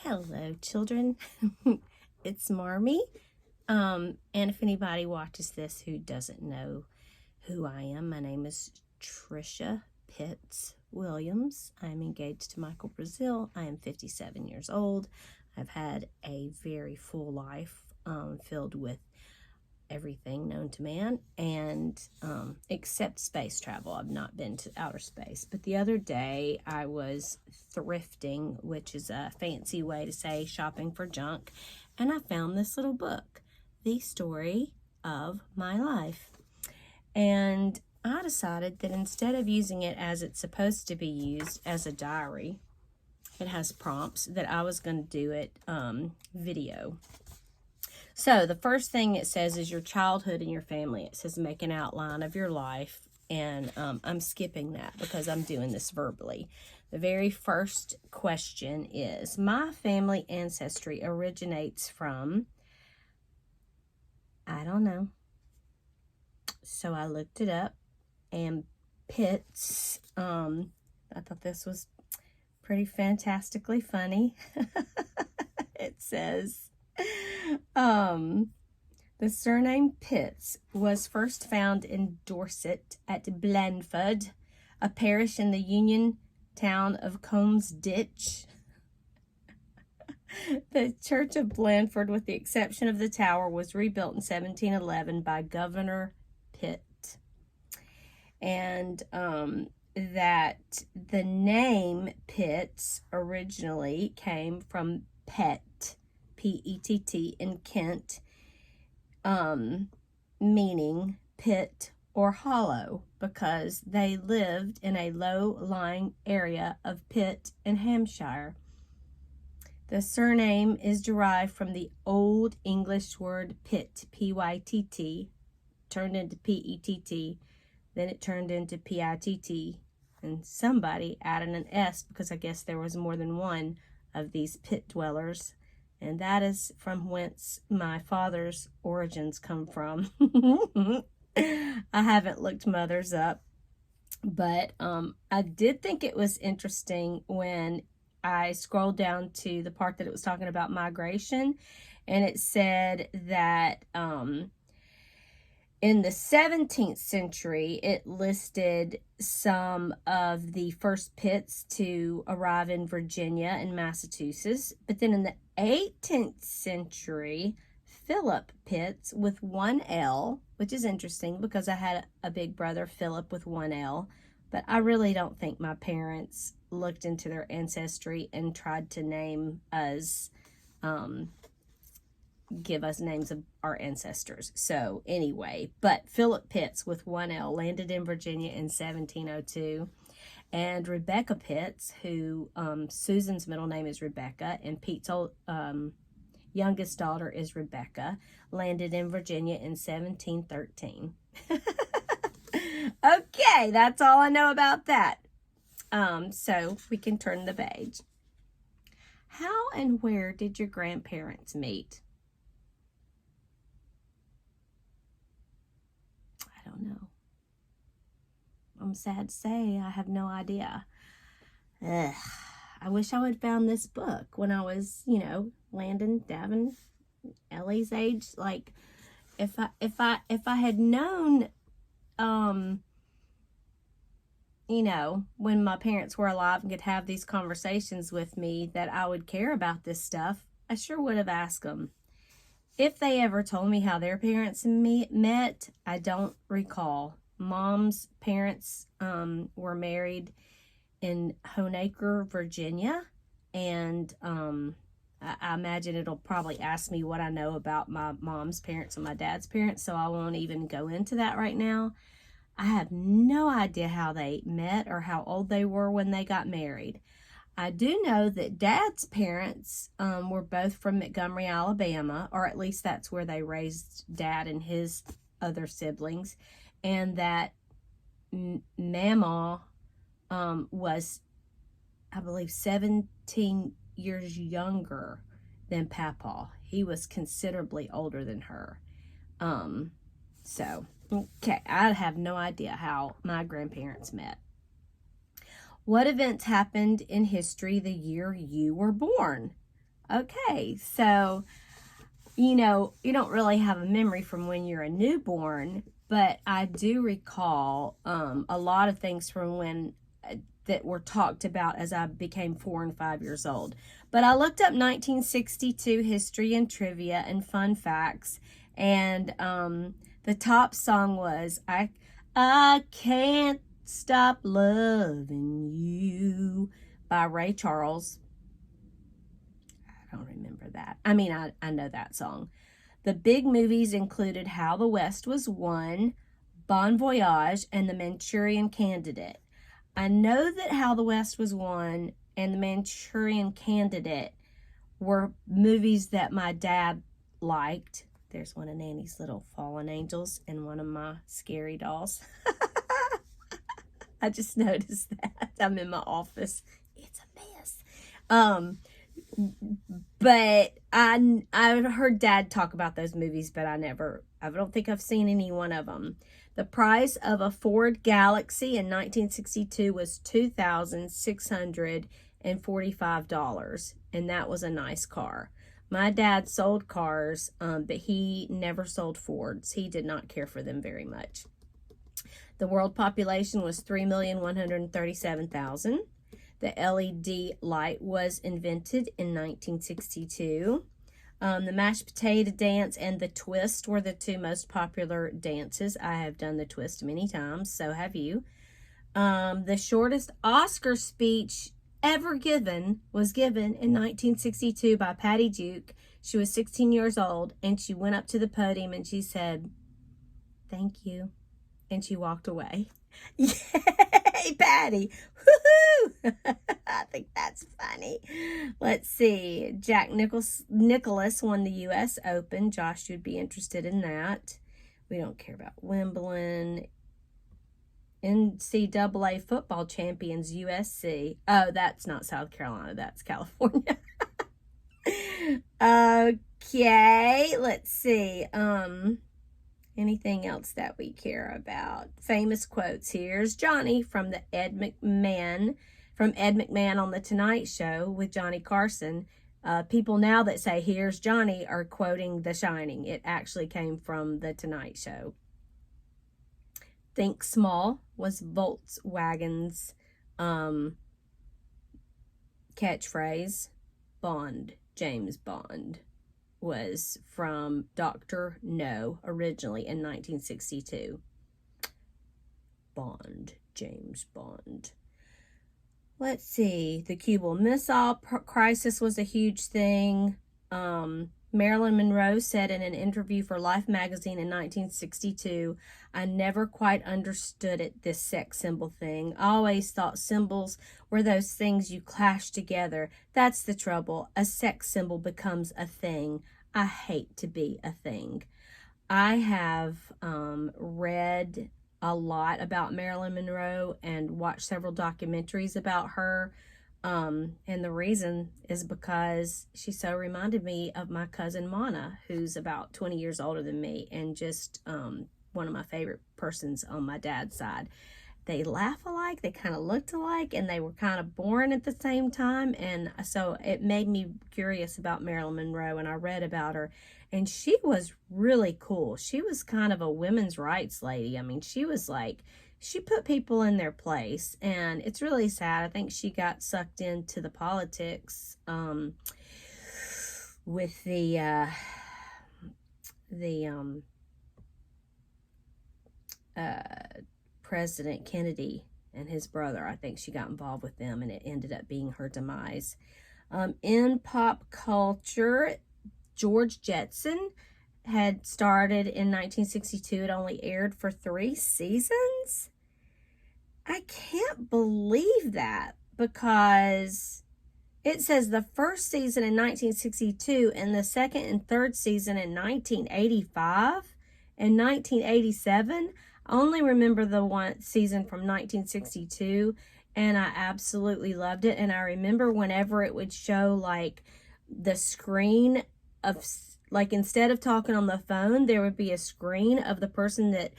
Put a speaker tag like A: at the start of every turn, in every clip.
A: Hello, children. It's Marmy. And if anybody watches this who doesn't know who I am, my name is Tricia Williams. I'm engaged to Michael Brazil. I am 57 years old. I've had a very full life filled with everything known to man, and except space travel. I've not been to outer space. But the other day I was thrifting, which is a fancy way to say shopping for junk, and I found this little book, The Story of My Life. And I decided that instead of using it as it's supposed to be used as a diary, it has prompts, that I was going to do it video. So the first thing it says is your childhood and your family. It says make an outline of your life, and I'm skipping that because I'm doing this verbally. The very first question is, my family ancestry originates from, I don't know. So I looked it up, and Pitts, I thought this was pretty fantastically funny. It says, the surname Pitts was first found in Dorset at Blandford, a parish in the Union town of Combs Ditch. The church of Blandford, with the exception of the tower, was rebuilt in 1711 by Governor Pitt. And that the name Pitts originally came from Pett, P-E-T-T, in Kent, meaning pit or hollow, because they lived in a low-lying area of Pitt in Hampshire. The surname is derived from the Old English word pit, P-Y-T-T, turned into P-E-T-T, then it turned into P-I-T-T, and somebody added an S because I guess there was more than one of these pit dwellers. And that is from whence my father's origins come from. I haven't looked mothers up, but I did think it was interesting when I scrolled down to the part that it was talking about migration, and it said that in the 17th century, it listed some of the first Pitts to arrive in Virginia and Massachusetts. But then in the 18th century, Philip Pitts with one L, which is interesting because I had a big brother, Philip, with one L. But I really don't think my parents looked into their ancestry and tried to name us, give us names of our ancestors. So anyway, but Philip Pitts with one L landed in Virginia in 1702. And Rebecca Pitts, who Susan's middle name is Rebecca, and Pete's youngest daughter is Rebecca, landed in Virginia in 1713. Okay, that's all I know about that. So we can turn the page. How and where did your grandparents meet? I don't know. I'm sad to say I have no idea. Ugh. I wish I would found this book when I was, Landon, Davin, Ellie's age. Like, if I had known, when my parents were alive and could have these conversations with me, that I would care about this stuff, I sure would have asked them. If they ever told me how their parents met, I don't recall. Mom's parents were married in Honaker, Virginia, and I imagine it'll probably ask me what I know about my mom's parents and my dad's parents, so I won't even go into that right now. I have no idea how they met or how old they were when they got married. I do know that Dad's parents were both from Montgomery, Alabama, or at least that's where they raised Dad and his other siblings, and that Mama was, I believe, 17 years younger than Papa. He was considerably older than her. Okay, I have no idea how my grandparents met. What events happened in history the year you were born? Okay, so, you know, you don't really have a memory from when you're a newborn, but I do recall a lot of things from when that were talked about as I became 4 and 5 years old. But I looked up 1962 history and trivia and fun facts, and the top song was I Can't Stop Loving You by Ray Charles. I don't remember that. I mean, I know that song. The big movies included How the West Was Won, Bon Voyage, and The Manchurian Candidate. I know that How the West Was Won and The Manchurian Candidate were movies that my dad liked. There's one of Nanny's little fallen angels and one of my scary dolls. I just noticed that. I'm in my office. It's a mess. But I've heard Dad talk about those movies, but I don't think I've seen any one of them. The price of a Ford Galaxy in 1962 was $2,645, and that was a nice car. My dad sold cars, but he never sold Fords. He did not care for them very much. The world population was 3,137,000. The LED light was invented in 1962. The mashed potato dance and the twist were the two most popular dances. I have done the twist many times, so have you. The shortest Oscar speech ever given was given in 1962 by Patty Duke. She was 16 years old, and she went up to the podium and she said, "Thank you," and she walked away. Yay, Patty! Woohoo! I think that's funny. Let's see. Jack Nicklaus won the U.S. Open. Josh, you'd be interested in that. We don't care about Wimbledon. NCAA football champions USC. Oh, that's not South Carolina. That's California. Okay, let's see. Anything else that we care about? Famous quotes. Here's Johnny from Ed McMahon on The Tonight Show with Johnny Carson. People now that say, "Here's Johnny," are quoting The Shining. It actually came from The Tonight Show. Think Small was Volkswagen's catchphrase. Bond, James Bond, was from Dr. No, originally in 1962. Bond, James Bond. Let's see. The Cuban Missile Crisis was a huge thing. Marilyn Monroe said in an interview for Life magazine in 1962, "I never quite understood it, this sex symbol thing. I always thought symbols were those things you clash together. That's the trouble. A sex symbol becomes a thing. I hate to be a thing." I have read a lot about Marilyn Monroe and watched several documentaries about her. And the reason is because she so reminded me of my cousin Mana, who's about 20 years older than me, and just one of my favorite persons on my dad's side. They laugh alike, they kind of looked alike, and they were kind of boring at the same time. And so it made me curious about Marilyn Monroe, and I read about her. And she was really cool. She was kind of a women's rights lady. I mean, she was like, she put people in their place, and it's really sad. I think she got sucked into the politics with the President Kennedy and his brother. I think she got involved with them, and it ended up being her demise. In pop culture, George Jetson had started in 1962. It only aired for 3 seasons. I can't believe that, because it says the first season in 1962 and the second and third season in 1985 and 1987. I only remember the one season from 1962, and I absolutely loved it. And I remember whenever it would show like the screen of, like, instead of talking on the phone, there would be a screen of the person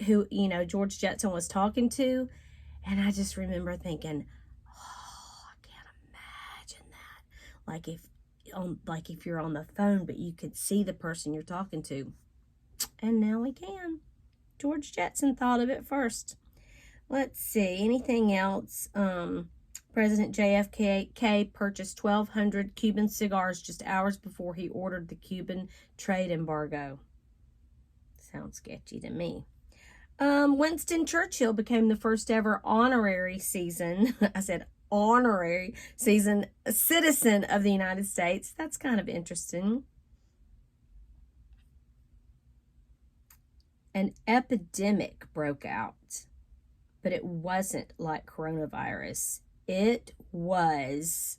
A: who George Jetson was talking to. And I just remember thinking, oh, I can't imagine that. Like, if on, like if you're on the phone, but you could see the person you're talking to. And now we can. George Jetson thought of it first. Let's see, anything else? President JFK purchased 1,200 Cuban cigars just hours before he ordered the Cuban trade embargo. Sounds sketchy to me. Winston Churchill became the first ever honorary citizen of the United States. That's kind of interesting. An epidemic broke out, but it wasn't like coronavirus. It was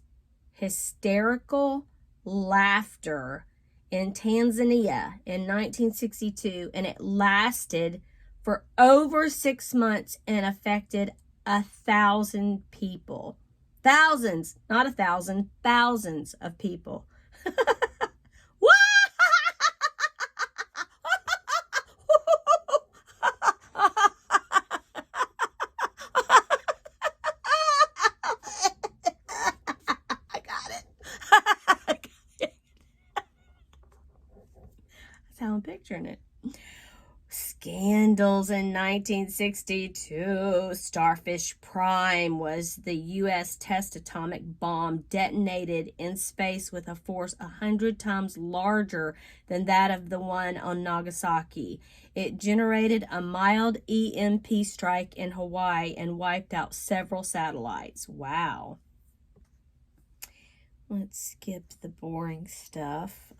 A: hysterical laughter in Tanzania in 1962, and it lasted for over 6 months and affected 1,000 people. Thousands, not 1,000, thousands of people. I'm picturing it. Scandals in 1962. Starfish Prime was the U.S. test atomic bomb detonated in space with a force 100 times larger than that of the one on Nagasaki. It generated a mild EMP strike in Hawaii and wiped out several satellites. Wow. Let's skip the boring stuff.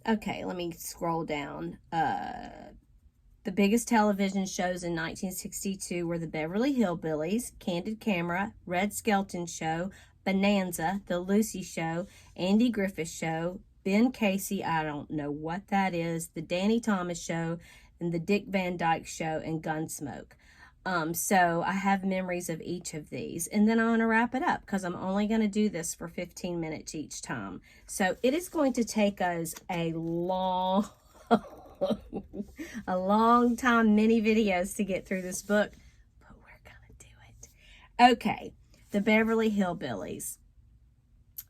A: Okay, let me scroll down. The biggest television shows in 1962 were the Beverly Hillbillies, Candid Camera, Red Skelton Show, Bonanza, The Lucy Show, Andy Griffith Show, Ben Casey, I don't know what that is, The Danny Thomas Show, and The Dick Van Dyke Show, and Gunsmoke. So I have memories of each of these, and then I'm going to wrap it up because I'm only going to do this for 15 minutes each time. So it is going to take us a long time, many videos to get through this book, but we're going to do it. Okay, the Beverly Hillbillies.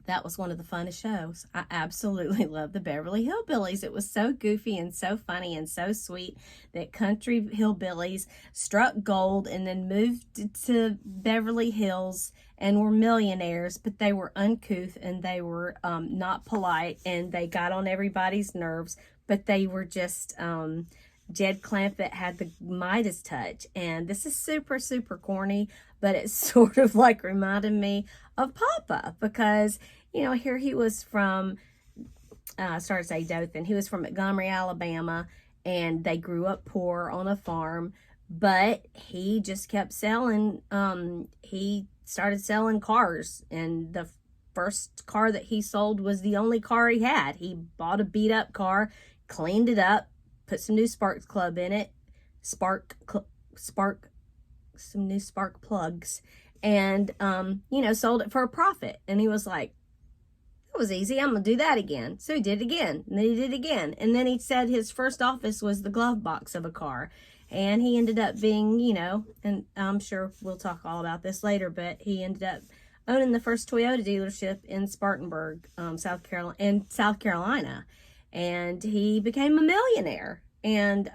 A: That was one of the funnest shows. I absolutely love the Beverly Hillbillies. It was so goofy and so funny and so sweet that country hillbillies struck gold and then moved to Beverly Hills and were millionaires, but they were uncouth and they were not polite and they got on everybody's nerves, but they were just Jed Clampett had the Midas touch. And this is super, super corny, but it's sort of like reminded me of Papa because, you know, here he was from, I started to say Dothan. He was from Montgomery, Alabama, and they grew up poor on a farm, but he just kept selling. He started selling cars, and the first car that he sold was the only car he had. He bought a beat up car, cleaned it up, put some new spark plugs, and you know, sold it for a profit. And he was like, that was easy, I'm gonna do that again. So he did it again, and then he did it again, and then he said his first office was the glove box of a car. And he ended up being, you know, and I'm sure we'll talk all about this later, but he ended up owning the first Toyota dealership in Spartanburg, South Carolina. And he became a millionaire. And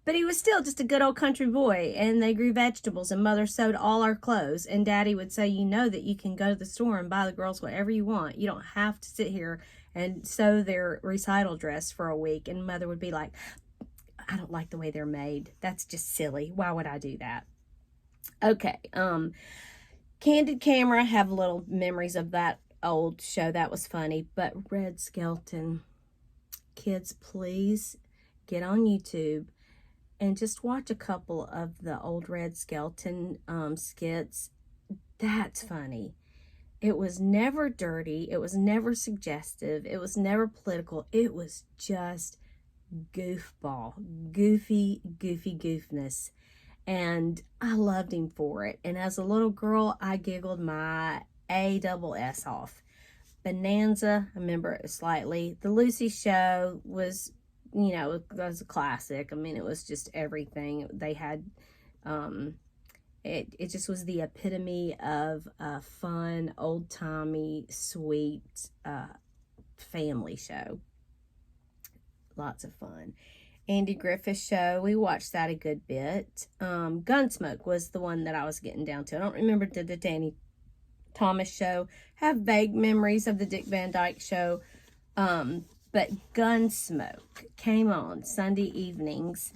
A: but he was still just a good old country boy, and they grew vegetables, and Mother sewed all our clothes, and Daddy would say, you know that you can go to the store and buy the girls whatever you want. You don't have to sit here and sew their recital dress for a week. And Mother would be like, I don't like the way they're made. That's just silly. Why would I do that? Okay. Candid Camera, have little memories of that old show. That was funny. But Red Skelton, kids, please get on YouTube and just watch a couple of the old Red Skelton skits. That's funny. It was never dirty. It was never suggestive. It was never political. It was just goofball, goofy goofness. And I loved him for it. And as a little girl, I giggled my ass off. Bonanza, I remember it slightly. The Lucy Show was, you know, it was a classic. I mean, it was just everything. They had It just was the epitome of a fun, old-timey, sweet family show. Lots of fun. Andy Griffith's show, we watched that a good bit. Gunsmoke was the one that I was getting down to. I don't remember the Danny Thomas show. Have vague memories of the Dick Van Dyke show. But Gunsmoke came on Sunday evenings.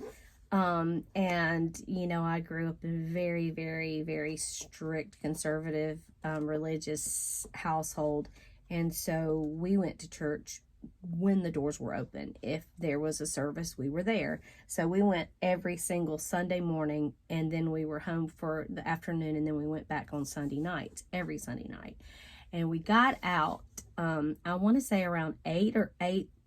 A: And, you know, I grew up in a very, very, very strict, conservative, religious household. And so we went to church when the doors were open. If there was a service, we were there. So we went every single Sunday morning, and then we were home for the afternoon, and then we went back on Sunday night, every Sunday night. And we got out, I want to say around 8,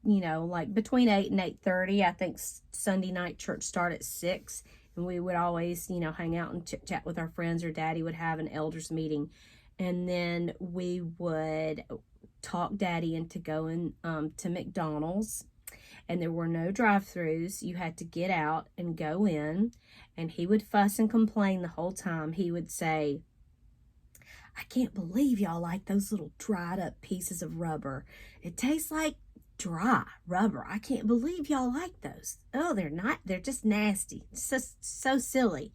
A: you know, like between 8 and 8:30. I think Sunday night church started at 6, and we would always, you know, hang out and chit chat with our friends, or Daddy would have an elders meeting, and then we would talk Daddy into going to McDonald's. And there were no drive-thrus. You had to get out and go in, and he would fuss and complain the whole time. He would say, "I can't believe y'all like those little dried up pieces of rubber. It tastes like dry rubber. I can't believe y'all like those. Oh, they're just nasty. So silly."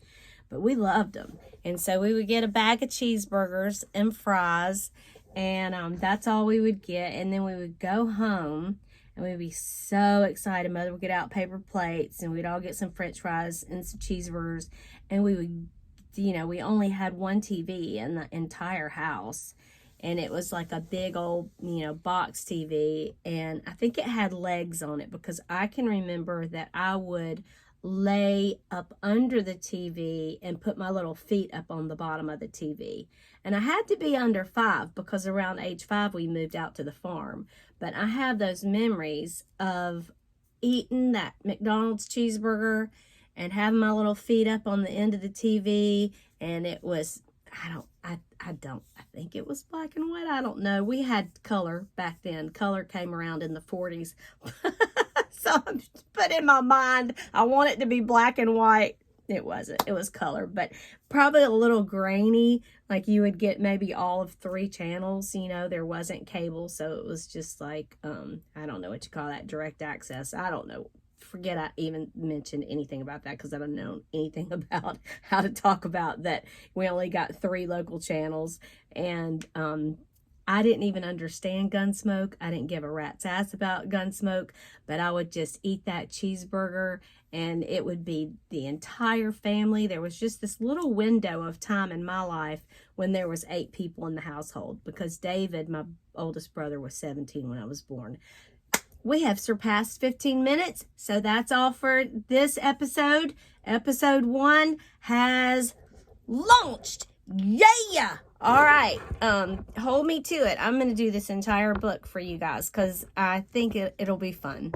A: But we loved them. And so we would get a bag of cheeseburgers and fries, and that's all we would get. And then we would go home, and we'd be so excited. Mother would get out paper plates, and we'd all get some french fries and some cheeseburgers. And we would, you know, we only had one TV in the entire house. And it was like a big old, you know, box TV. And I think it had legs on it, because I can remember that I would lay up under the TV and put my little feet up on the bottom of the TV. And I had to be under 5, because around age 5 we moved out to the farm. But I have those memories of eating that McDonald's cheeseburger and having my little feet up on the end of the TV. And it was, I think it was black and white. I don't know. We had color back then. Color came around in the 40s. So, but in my mind, I want it to be black and white. It wasn't. It was color, but probably a little grainy. Like you would get maybe all of 3 channels. You know, there wasn't cable, so it was just like, I don't know what you call that, direct access. I don't know. Forget I even mentioned anything about that, because I don't know anything about how to talk about that. We only got 3 local channels, and I didn't even understand Gunsmoke. I didn't give a rat's ass about Gunsmoke, but I would just eat that cheeseburger, and it would be the entire family. There was just this little window of time in my life when there was 8 people in the household, because David, my oldest brother, was 17 when I was born. We have surpassed 15 minutes, so that's all for this episode. Episode 1 has launched. Yeah! All right, hold me to it. I'm going to do this entire book for you guys, because I think it'll be fun.